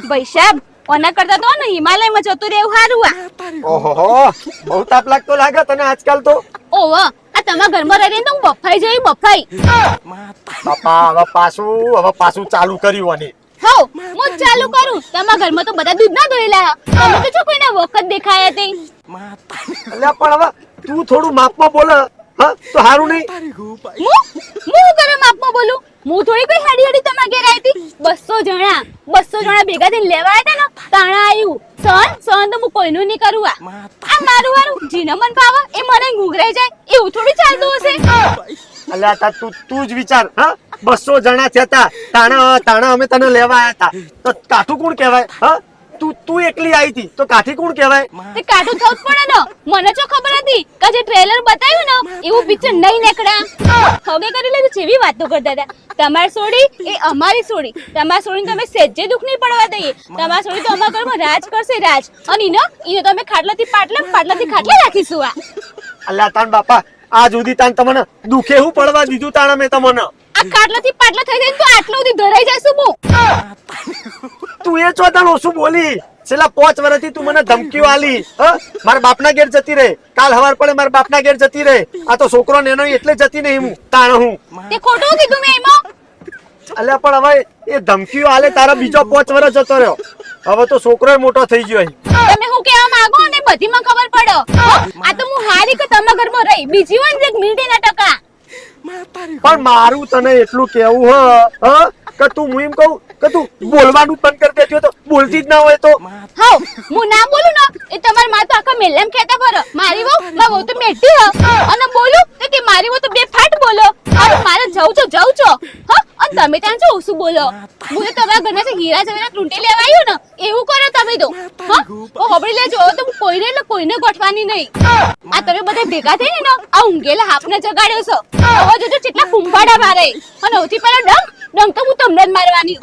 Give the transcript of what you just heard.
ભાઈ સાહેબ ઓના કરતા તો ને હિમાલયમાં જતું રહેવું સારું આ. ઓહો બહુ તાપ લાગતો લાગે તને આજકાલ તો. ઓહો આ તમારા ઘરમાં રહીને તો હું બફાઈ જઈ બફાઈ. બાપા હવે પાછું ચાલુ કર્યું અને હો હું જ ચાલુ કરું. તમારા ઘરમાં તો બધા દૂધ ના દોયેલા તમે તો જો કોઈના વખત દેખાયા તે. અલ્યા પણ હવે તું થોડું માપમાં બોલે હા તો સારું નહીં. હું કરે માપમાં બોલું. હું થોડી કોઈ હાડી હાડી તમારા ઘેર આવી હતી. 200 જણા ભેગા થઈને લેવા આવ્યા હતા ને તાણા આવ્યું. સહન તો હું કોઈનું નહીં કરું. આ મારું વારું જીનો મન ભાવે એ મને ઘૂઘરાઈ જાય એવું થોડી ચાલતું હશે. અલ્યા તા તું જ વિચાર હા 200 જણા થયા તાણા અમે તને લેવા આવ્યા હતા તો કાઠું કોણ કહેવાય હા તું એકલી આવી હતી તો કાઠી કોણ કહેવાય. તે કાઠું થવું જ પડે ને. મને તો ખબર હતી કે જે ટ્રેલર બતાવ્યું ને એવું પિક્ચર નહીં નીકળ્યા. હવે કરી લેજો જેવી વાતો કરતા હતા. તમારી સોડી એ અમારી સોડી. તમારી સોડી તમે સેજે દુઃખ નહીં પડવા દઈએ. તમારી સોડી તો અમારા ઘરમાં રાજ કરશે રાજ. અને એને તમે ખાટલાથી પાટલાથી ખાટલા રાખીશું. આ અલ્યા તાન બાપા આ સુધી તાન તમને દુખે હું પડવા દીધું તાણ મેં તમને. આ ખાટલાથી પાટલા થઈ જાય તો આટલું સુધી ધરાઈ જઈશું હું. તું એ ચોથા ઓછું બોલી. છેલ્લા 5 વર્ષથી તું મને ધમકીઓ આલી મારા બાપના ઘેર જતી રહે કાલ હવાર પડે મારા બાપના ઘેર જતી રહે. આ તો છોકરો નેનો એટલે જતી નહીં હું તાણ હું તે ખોટું કીધું મેં એમાં. અલ્યા પણ હવે એ ધમકીઓ આલે તારા બીજો 5 વર્ષ જતો રહ્યો. હવે તો છોકરો મોટો થઈ ગયો. તમે હું કેવા માંગો ને બધીમાં ખબર પડો. આ તો હું હારી કે તમારા ઘરમાં રહી બીજી વાર એક મિનિટ ના ટકા. પણ મારું તને એટલું કેવું હ કે તું હું એમ કહું કે તું બોલવાનું બંધ કરી દેતી હોય તો બોલતી જ ના હોય તો. હા હું ના બોલું ને એ તમારી માં તો આખા મેલ્લામ ખેતા ફરો. મારી વહુ તો મેઠી હ અને બોલું તો કે મારી વહુ તો બે ફાટ બોલો. અરે મારે જાઉં છો હા અને તમે ત્યાં છો શું બોલો. હું તો તમારા ઘરના હીરા જવેરા ટૂંટે લેવા આવ્યો ને એવું કરો તમે તો. હા ઓ હોબળી લેજો તો કોઈને ગોઠવાની નહીં. આ તમે બધા ભેગા થઈને ને આ ઊંઘેલા હાફને જગાડ્યો છો. હવે જોજો કેટલા કુંભાડા મારે અને સૌથી પહેલા ડંક તો હું તમને જ મારવાની.